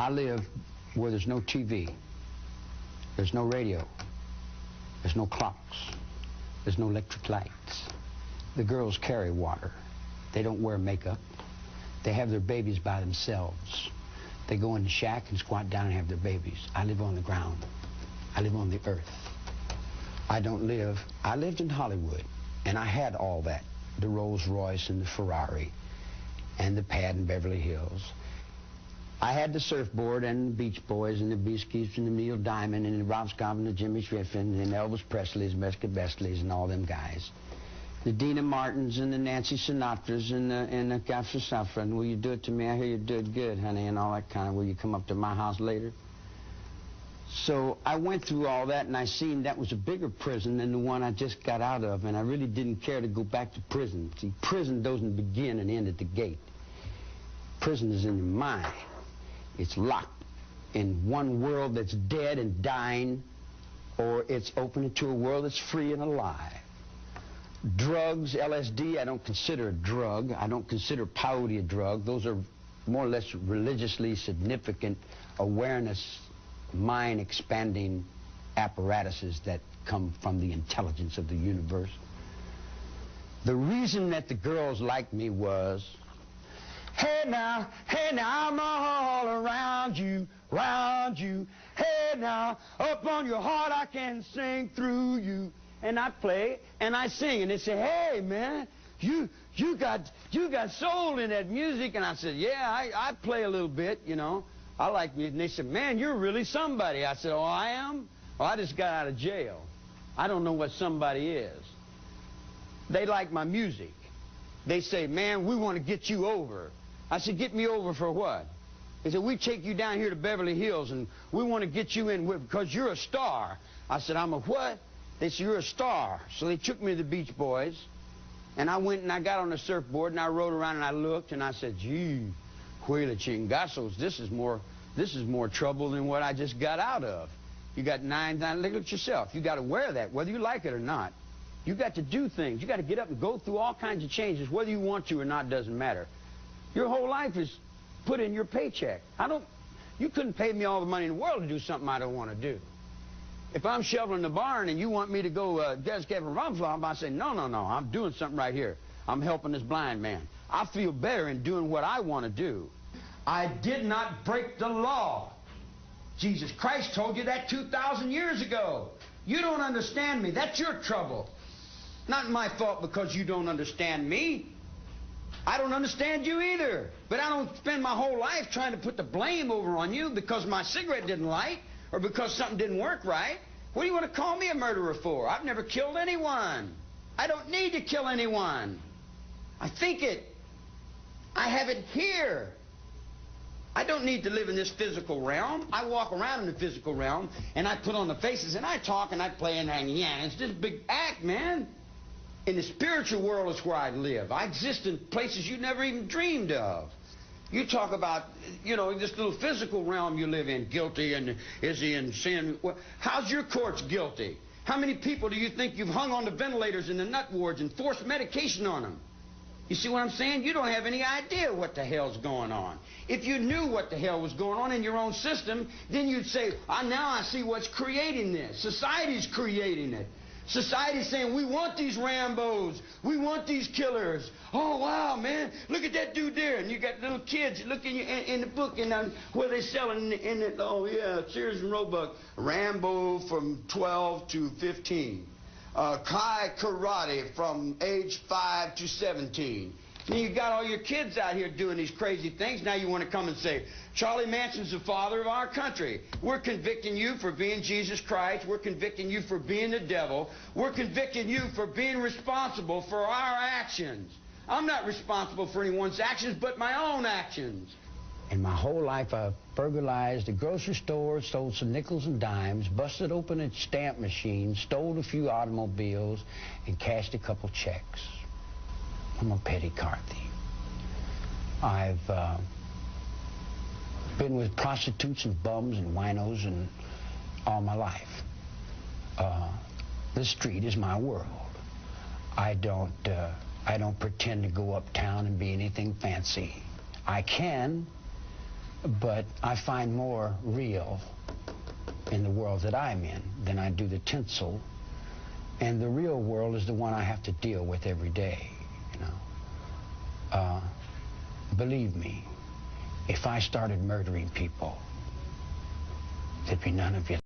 I live where there's no TV, there's no radio, there's no clocks, there's no electric lights. The girls carry water. They don't wear makeup. They have their babies by themselves. They go in the shack and squat down and have their babies. I live on the ground. I live on the earth. I lived in Hollywood, and I had all that. The Rolls Royce and the Ferrari and the pad in Beverly Hills. I had the surfboard and the Beach Boys and the Beasties and the Neil Diamond and the Rob Scott and the Jimmy Griffin and Elvis Presley's, Mesca Bestleys and all them guys. The Dina Martins and the Nancy Sinatras and the Gaffer Saffron. Will you do it to me? I hear you do it good, honey, and all that kind of. Will you come up to my house later? So I went through all that, and I seen that was a bigger prison than the one I just got out of, and I really didn't care to go back to prison. See, prison doesn't begin and end at the gate. Prison is in your mind. It's locked in one world that's dead and dying, or it's open to a world that's free and alive. Drugs, LSD, I don't consider a drug. I don't consider peyote a drug. Those are more or less religiously significant awareness, mind-expanding apparatuses that come from the intelligence of the universe. The reason that the girls liked me was, hey now, I'm all around you, Hey now, up on your heart I can sing through you. And I play and I sing, and they say, hey man, you got soul in that music. And I said, yeah, I play a little bit, you know. I like music. And they said, man, you're really somebody. I said, oh, I am? Oh, I just got out of jail. I don't know what somebody is. They like my music. They say, man, we want to get you over. I said, get me over for what? They said, we take you down here to Beverly Hills, and we want to get you in because you're a star. I said, I'm a what? They said, you're a star. So they took me to the Beach Boys, and I went and I got on the surfboard, and I rode around, and I looked, and I said, gee, Huela Chingazos, this is more trouble than what I just got out of. You got look at yourself. You got to wear that, whether you like it or not. You got to do things. You got to get up and go through all kinds of changes, whether you want to or not, doesn't matter. Your whole life is put in your paycheck. You couldn't pay me all the money in the world to do something I don't want to do. If I'm shoveling the barn and you want me to go Des Kevin Rumflop, I say, no, I'm doing something right here. I'm helping this blind man. I feel better in doing what I want to do. I did not break the law. Jesus Christ told you that 2,000 years ago. You don't understand me. That's your trouble. Not my fault because you don't understand me. I don't understand you either. But I don't spend my whole life trying to put the blame over on you because my cigarette didn't light or because something didn't work right. What do you want to call me a murderer for? I've never killed anyone. I don't need to kill anyone. I think it. I have it here. I don't need to live in this physical realm. I walk around in the physical realm, and I put on the faces, and I talk, and I play, and it's this big act, man. In the spiritual world is where I live. I exist in places you never even dreamed of. You talk about, you know, this little physical realm you live in, guilty, and is he in sin? Well, how's your courts guilty? How many people do you think you've hung on the ventilators in the nut wards and forced medication on them? You see what I'm saying? You don't have any idea what the hell's going on. If you knew what the hell was going on in your own system, then you'd say, now I see what's creating this. Society's creating it. Society's saying, we want these Rambos. We want these killers. Oh, wow, man. Look at that dude there. And you got little kids looking in the book and where they selling in it. Oh, yeah, Sears and Roebuck. Rambo from 12 to 15. Kai Karate from age 5 to 17. And you got all your kids out here doing these crazy things. Now you want to come and say, Charlie Manson's the father of our country. We're convicting you for being Jesus Christ. We're convicting you for being the devil. We're convicting you for being responsible for our actions. I'm not responsible for anyone's actions but my own actions. In my whole life, I've burglarized a grocery store, stole some nickels and dimes, busted open a stamp machine, stole a few automobiles, and cashed a couple checks. I'm a petty car thief. I've been with prostitutes and bums and winos and all my life. The street is my world. I don't pretend to go uptown and be anything fancy. I can, But I find more real in the world that I'm in than I do the tinsel. And the real world is the one I have to deal with every day, you know. Believe me, if I started murdering people, there'd be none of you